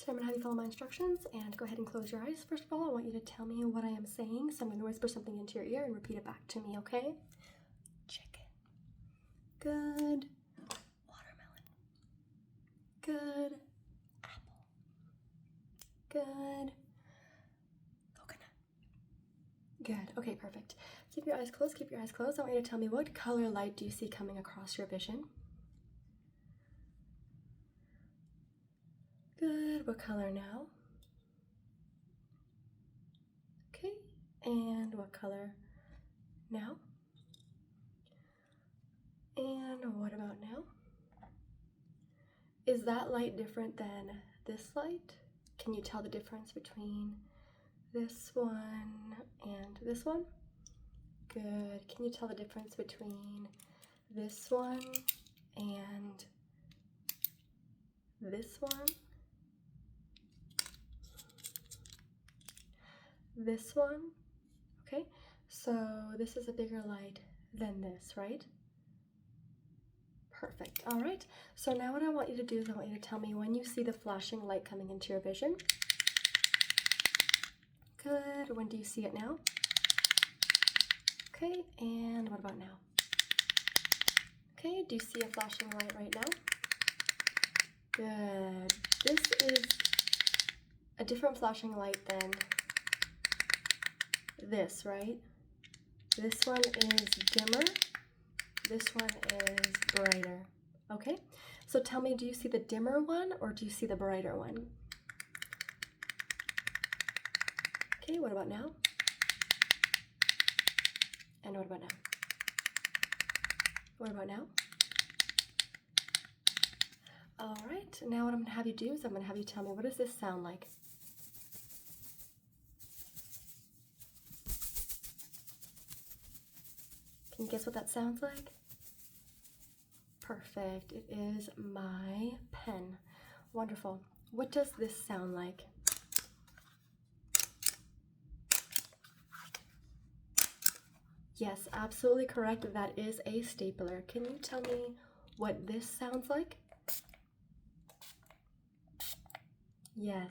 I'm going to have you follow my instructions and go ahead and close your eyes. First of all, I want you to tell me what I am saying. So I'm going to whisper something into your ear and repeat it back to me, okay? Chicken. Good. Watermelon. Good. Apple. Good. Coconut. Good. Okay, perfect. Keep your eyes closed. Keep your eyes closed. I want you to tell me, what color light do you see coming across your vision? Good. What color now? Okay. And what color now? And what about now? Is that light different than this light? Can you tell the difference between this one and this one? Good. Can you tell the difference between this one and this one? This one? Okay, so this is a bigger light than this, right? Perfect. All right, so now what I want you to do is I want you to tell me when you see the flashing light coming into your vision. Good. When do you see it now? Okay, and what about now? Okay, do you see a flashing light right now? Good. This is a different flashing light than this, right? This one is dimmer. This one is brighter. Okay, so tell me, do you see the dimmer one or do you see the brighter one? Okay, what about now? And what about now? What about now? All right, now what I'm gonna have you do is I'm gonna have you tell me, what does this sound like? Can you guess what that sounds like? Perfect, it is my pen. Wonderful. What does this sound like? Yes, absolutely correct. That is a stapler. Can you tell me what this sounds like? Yes,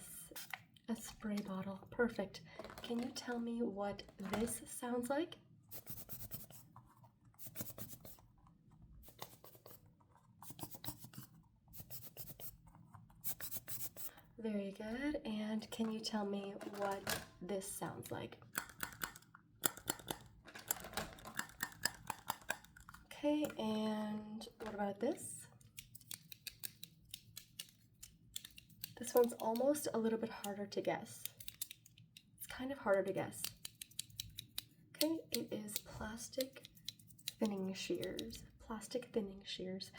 a spray bottle. Perfect. Can you tell me what this sounds like? Very good. And can you tell me what this sounds like? Okay, and what about this? This one's almost a little bit harder to guess. It's kind of harder to guess. Okay, it is plastic thinning shears. Plastic thinning shears.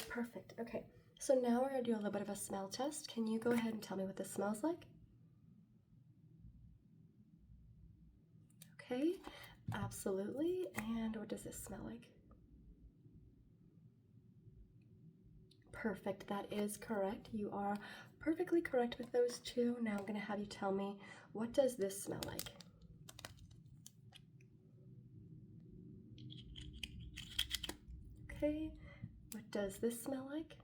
Perfect. Okay, so now we're going to do a little bit of a smell test. Can you go ahead and tell me what this smells like? Okay, absolutely. And what does this smell like? Perfect, that is correct. You are perfectly correct with those two. Now I'm going to have you tell me, what does this smell like? Okay, what does this smell like?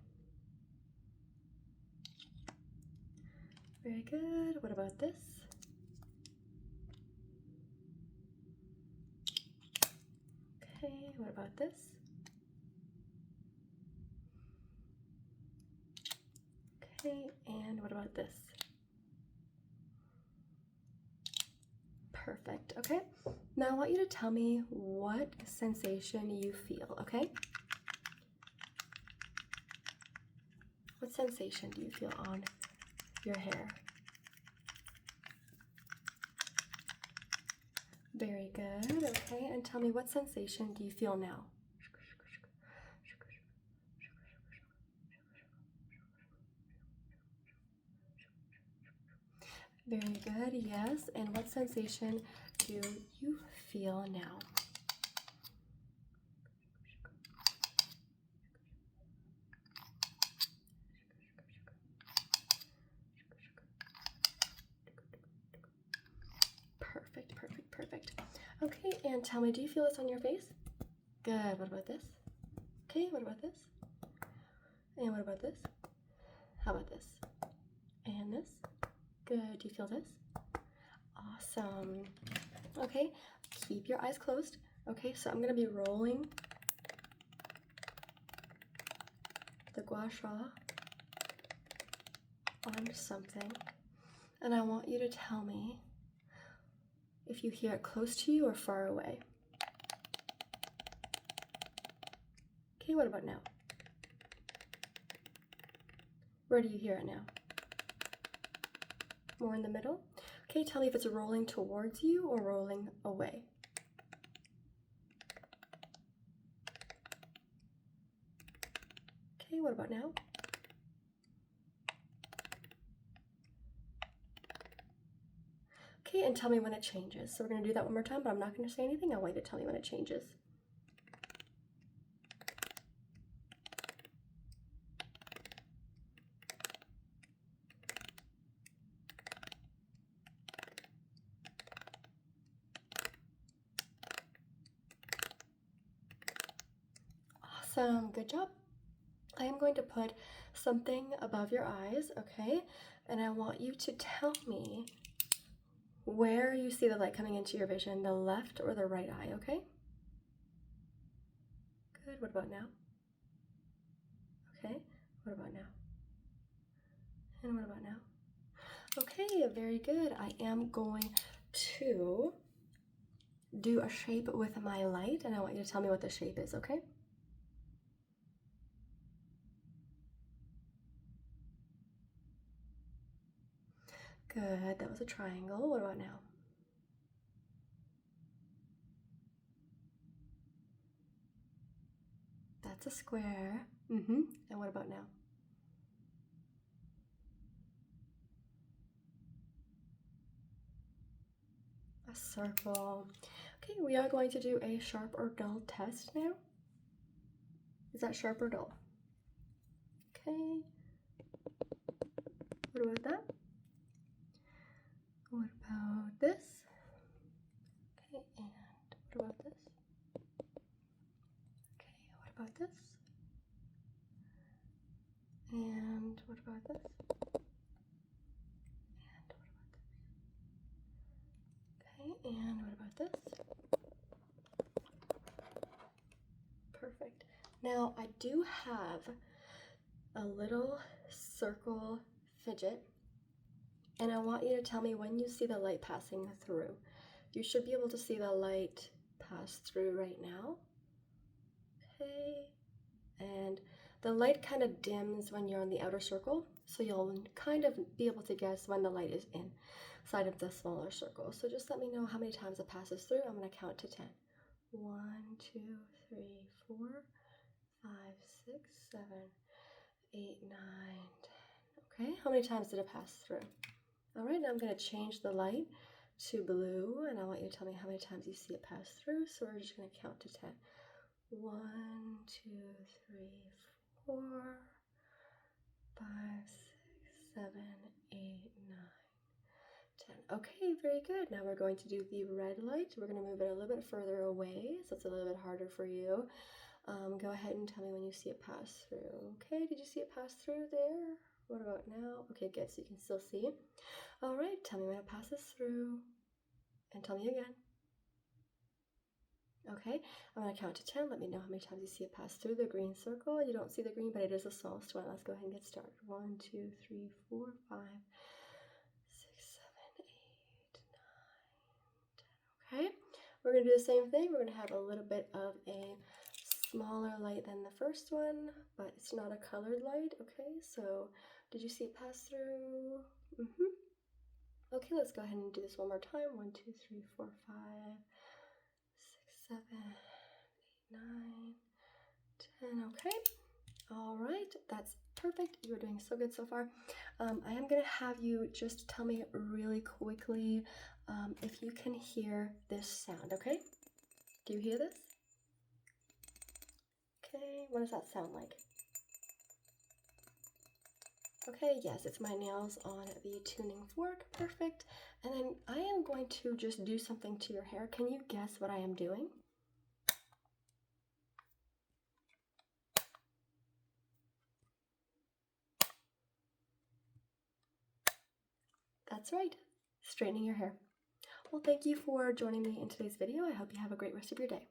Very good. What about this? Okay, what about this? Okay, and what about this? Perfect, okay. Now I want you to tell me what sensation you feel, okay? What sensation do you feel on your hair? Very good, okay, and tell me, what sensation do you feel now? Very good, yes, and what sensation do you feel now? Perfect, perfect, perfect. Okay, and tell me, do you feel this on your face? Good, what about this? Okay, what about this? And what about this? How about this? And this? Good. Do you feel this? Awesome. Okay, keep your eyes closed. Okay, so I'm going to be rolling the gua sha on something, and I want you to tell me if you hear it close to you or far away. Okay, what about now? Where do you hear it now? More in the middle? Okay, tell me if it's rolling towards you or rolling away. Okay, what about now? Okay, and tell me when it changes. So we're going to do that one more time, but I'm not going to say anything. I want you to tell me when it changes. Awesome, good job. I am going to put something above your eyes, okay? And I want you to tell me where you see the light coming into your vision, the left or the right eye, okay? Good, what about now? Okay, what about now? And what about now? Okay, very good. I am going to do a shape with my light, and I want you to tell me what the shape is, okay? Good, that was a triangle. What about now? That's a square. And what about now? A circle. Okay, we are going to do a sharp or dull test now. Is that sharp or dull? Okay. What about that? What about this? Okay, and what about this? Okay, what about this? And what about this? And what about this? Okay, and what about this? Perfect. Now I do have a little circle fidget, and I want you to tell me when you see the light passing through. You should be able to see the light pass through right now. Okay, and the light kind of dims when you're on the outer circle, so you'll kind of be able to guess when the light is inside of the smaller circle. So just let me know how many times it passes through. I'm going to count to 10. 1, 2, 3, 4, 5, 6, 7, 8, 9, 10. Okay, how many times did it pass through? All right, now I'm going to change the light to blue, and I want you to tell me how many times you see it pass through. So we're just going to count to 10. 1, 2, 3, 4, 5, 6, 7, 8, 9, 10. Okay, very good. Now we're going to do the red light. We're going to move it a little bit further away, so it's a little bit harder for you. Go ahead and tell me when you see it pass through. Okay, did you see it pass through there? What about now? Okay, good, so you can still see. All right, tell me when it passes through. And tell me again. Okay, I'm going to count to 10. Let me know how many times you see it pass through the green circle. You don't see the green, but it is the smallest one. Let's go ahead and get started. 1, 2, 3, 4, 5, 6, 7, 8, 9, 10. Okay, we're going to do the same thing. We're going to have a little bit of a smaller light than the first one, but it's not a colored light. Okay, so did you see it pass through? Okay, let's go ahead and do this one more time. 1, 2, 3, 4, 5, 6, 7, 8, 9, 10. Okay, all right, that's perfect. You're doing so good so far. I am going to have you just tell me really quickly if you can hear this sound, okay? Do you hear this? Okay, what does that sound like? Okay, yes, it's my nails on the tuning fork. Perfect. And then I am going to just do something to your hair. Can you guess what I am doing? That's right, straightening your hair. Well, thank you for joining me in today's video. I hope you have a great rest of your day.